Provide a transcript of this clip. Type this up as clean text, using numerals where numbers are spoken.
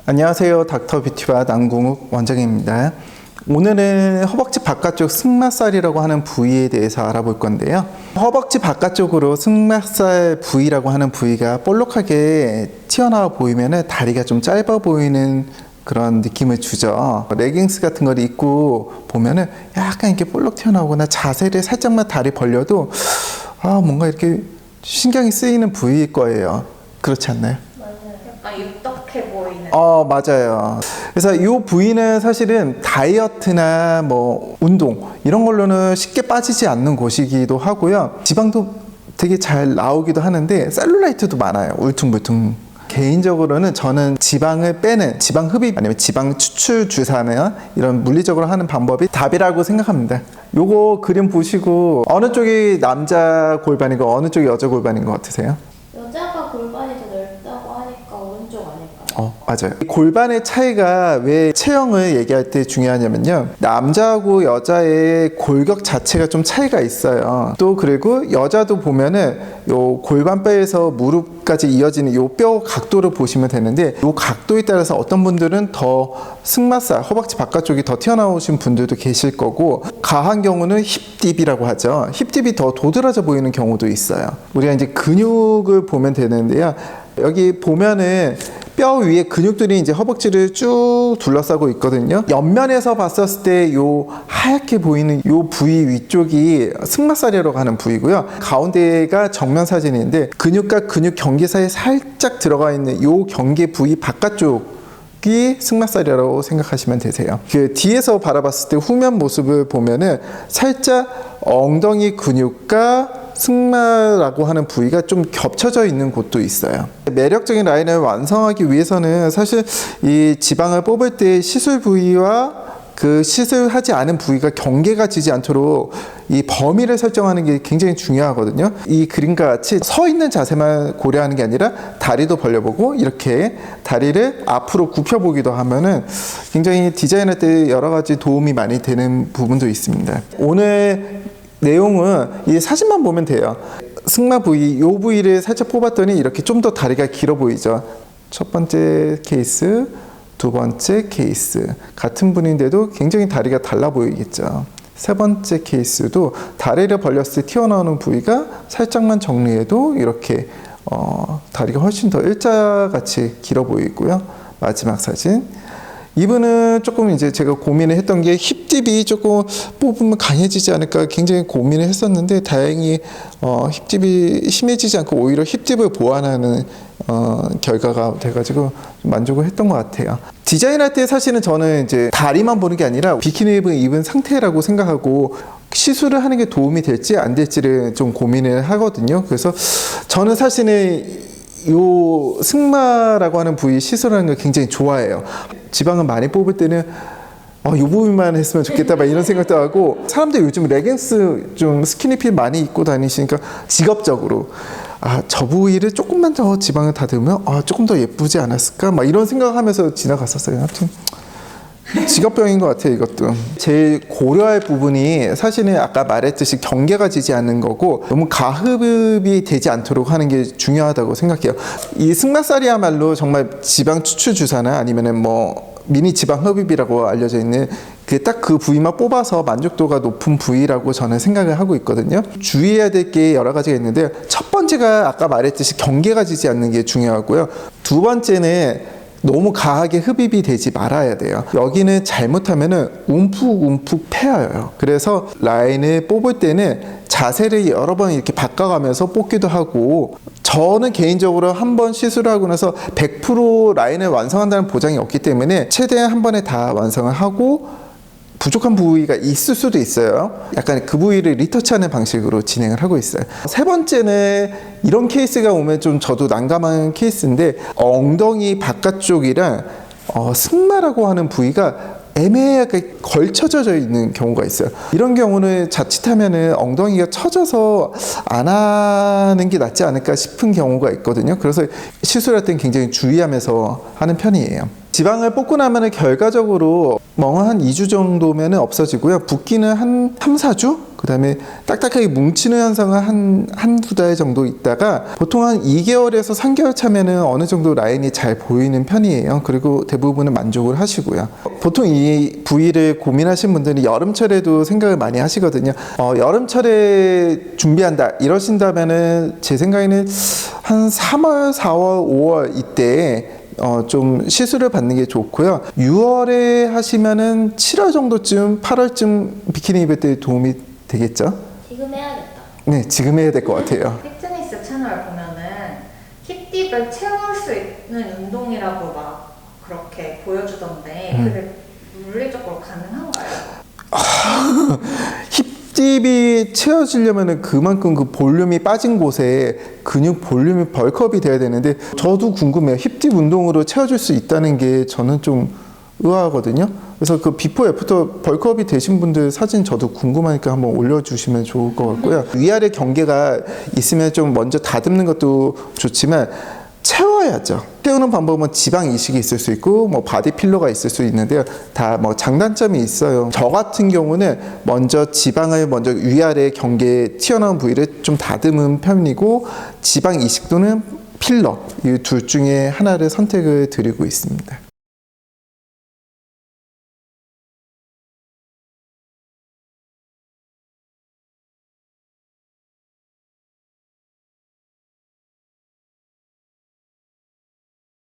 안녕하세요. 닥터뷰티바 남궁욱 원장입니다. 오늘은 허벅지 바깥쪽 승마살이라고 하는 부위에 대해서 알아볼 건데요. 허벅지 바깥쪽으로 승마살 부위라고 하는 부위가 볼록하게 튀어나와 보이면 다리가 좀 짧아 보이는 그런 느낌을 주죠. 레깅스 같은 걸 입고 보면은 약간 이렇게 볼록 튀어나오거나 자세를 살짝만 다리 벌려도 뭔가 이렇게 신경이 쓰이는 부위일 거예요. 그렇지 않나요? 약간 육덕해 보이는. 맞아요. 그래서 이 부위는 사실은 다이어트나 뭐 운동 이런 걸로는 쉽게 빠지지 않는 곳이기도 하고요. 지방도 되게 잘 나오기도 하는데 셀룰라이트도 많아요. 울퉁불퉁. 개인적으로는 저는 지방을 빼는 지방 흡입 아니면 지방 추출 주사나 이런 물리적으로 하는 방법이 답이라고 생각합니다. 요거 그림 보시고 어느 쪽이 남자 골반이고 어느 쪽이 여자 골반인 것 같으세요? 여자가 골반이 더 넓다고 하니까 오른쪽 아닐까요? 맞아요. 골반의 차이가 왜 체형을 얘기할 때 중요하냐면요. 남자하고 여자의 골격 자체가 좀 차이가 있어요. 또 그리고 여자도 보면은 요 골반뼈에서 무릎까지 이어지는 요 뼈 각도를 보시면 되는데 요 각도에 따라서 어떤 분들은 더 승마살, 허벅지 바깥쪽이 더 튀어나오신 분들도 계실 거고 가한 경우는 힙딥이라고 하죠. 힙딥이 더 도드라져 보이는 경우도 있어요. 우리가 이제 근육을 보면 되는데요. 여기 보면은 뼈 위에 근육들이 이제 허벅지를 쭉 둘러싸고 있거든요. 옆면에서 봤었을 때 요 하얗게 보이는 요 부위 위쪽이 승마살이라고 하는 부위고요. 가운데가 정면 사진인데 근육과 근육 경계 사이에 살짝 들어가 있는 요 경계 부위 바깥쪽이 승마살이라고 생각하시면 되세요. 그 뒤에서 바라봤을 때 후면 모습을 보면은 살짝 엉덩이 근육과 승마라고 하는 부위가 좀 겹쳐져 있는 곳도 있어요. 매력적인 라인을 완성하기 위해서는 사실 이 지방을 뽑을 때 시술 부위와 그 시술하지 않은 부위가 경계가 지지 않도록 이 범위를 설정하는 게 굉장히 중요하거든요. 이 그림과 같이 서 있는 자세만 고려하는 게 아니라 다리도 벌려보고 이렇게 다리를 앞으로 굽혀보기도 하면은 굉장히 디자인할 때 여러 가지 도움이 많이 되는 부분도 있습니다. 오늘 내용은 이 사진만 보면 돼요. 승마 부위, 이 부위를 살짝 뽑았더니 이렇게 좀 더 다리가 길어 보이죠. 첫 번째 케이스, 두 번째 케이스. 같은 분인데도 굉장히 다리가 달라 보이겠죠. 세 번째 케이스도 다리를 벌렸을 때 튀어나오는 부위가 살짝만 정리해도 이렇게 다리가 훨씬 더 일자같이 길어 보이고요. 마지막 사진. 이분은 조금 이제 제가 고민을 했던 게 힙딥이 조금 뽑으면 강해지지 않을까 굉장히 고민을 했었는데 다행히 힙딥이 심해지지 않고 오히려 힙딥을 보완하는 결과가 돼가지고 만족을 했던 것 같아요. 디자인할 때 사실은 저는 이제 다리만 보는 게 아니라 비키니를 입은 상태라고 생각하고 시술을 하는 게 도움이 될지 안 될지를 좀 고민을 하거든요. 그래서 저는 사실은 요 승마라고 하는 부위 시술하는 걸 굉장히 좋아해요. 지방을 많이 뽑을 때는 이 부분만 했으면 좋겠다 막 이런 생각도 하고 사람들 요즘 레깅스 좀 스키니핏 많이 입고 다니시니까 직업적으로 저 부위를 조금만 더 지방을 다듬으면 조금 더 예쁘지 않았을까 막 이런 생각하면서 지나갔었어요. 하여튼 직업병인 것 같아요. 이것도 제일 고려할 부분이 사실은 아까 말했듯이 경계가 지지 않는 거고 너무 가흡입이 되지 않도록 하는 게 중요하다고 생각해요. 이 승마살이야말로 정말 지방 추출 주사나 아니면은 뭐 미니 지방 흡입이라고 알려져 있는 딱 그 부위만 뽑아서 만족도가 높은 부위라고 저는 생각을 하고 있거든요. 주의해야 될 게 여러 가지가 있는데 첫 번째가 아까 말했듯이 경계가 지지 않는 게 중요하고요. 두 번째는 너무 가하게 흡입이 되지 말아야 돼요. 여기는 잘못하면은 움푹움푹 패여요. 그래서 라인을 뽑을 때는 자세를 여러 번 이렇게 바꿔가면서 뽑기도 하고 저는 개인적으로 한 번 시술하고 나서 100% 라인을 완성한다는 보장이 없기 때문에 최대한 한 번에 다 완성을 하고 부족한 부위가 있을 수도 있어요. 약간 그 부위를 리터치하는 방식으로 진행을 하고 있어요. 세 번째는 이런 케이스가 오면 좀 저도 난감한 케이스인데 엉덩이 바깥쪽이랑 승마라고 하는 부위가 애매하게 걸쳐져 있는 경우가 있어요. 이런 경우는 자칫하면은 엉덩이가 처져서 안 하는 게 낫지 않을까 싶은 경우가 있거든요. 그래서 시술할 땐 굉장히 주의하면서 하는 편이에요. 지방을 뽑고 나면 결과적으로 멍 한 2주 정도면 없어지고요. 붓기는 한 3, 4주? 그다음에 딱딱하게 뭉치는 현상은 한두 달 정도 있다가 보통 한 2개월에서 3개월 차면은 어느 정도 라인이 잘 보이는 편이에요. 그리고 대부분은 만족을 하시고요. 보통 이 부위를 고민하신 분들은 여름철에도 생각을 많이 하시거든요. 여름철에 준비한다 이러신다면은 제 생각에는 한 3월, 4월, 5월 이때 좀 시술을 받는 게 좋고요. 6월에 하시면은 7월 정도쯤, 8월쯤 비키니 입을 때 도움이 되겠죠? 지금 해야겠다. 네, 지금 해야 될 것 같아요. 피트니스 채널 보면은 힙딥을 채울 수 있는 운동이라고 막 그렇게 보여주던데 그게 물리적으로 가능한가요? 힙딥이 채워지려면 그만큼 그 볼륨이 빠진 곳에 근육 볼륨이 벌크업이 돼야 되는데 저도 궁금해요. 힙딥 운동으로 채워줄 수 있다는 게 저는 좀 의아하거든요. 그래서 그 비포 애프터 벌크업이 되신 분들 사진 저도 궁금하니까 한번 올려주시면 좋을 것 같고요. 위아래 경계가 있으면 좀 먼저 다듬는 것도 좋지만 채워야죠. 채우는 방법은 지방 이식이 있을 수 있고 뭐 바디 필러가 있을 수 있는데요. 다 뭐 장단점이 있어요. 저 같은 경우는 먼저 지방을 먼저 위아래 경계 튀어나온 부위를 좀 다듬은 편이고 지방 이식 또는 필러 이 둘 중에 하나를 선택을 드리고 있습니다.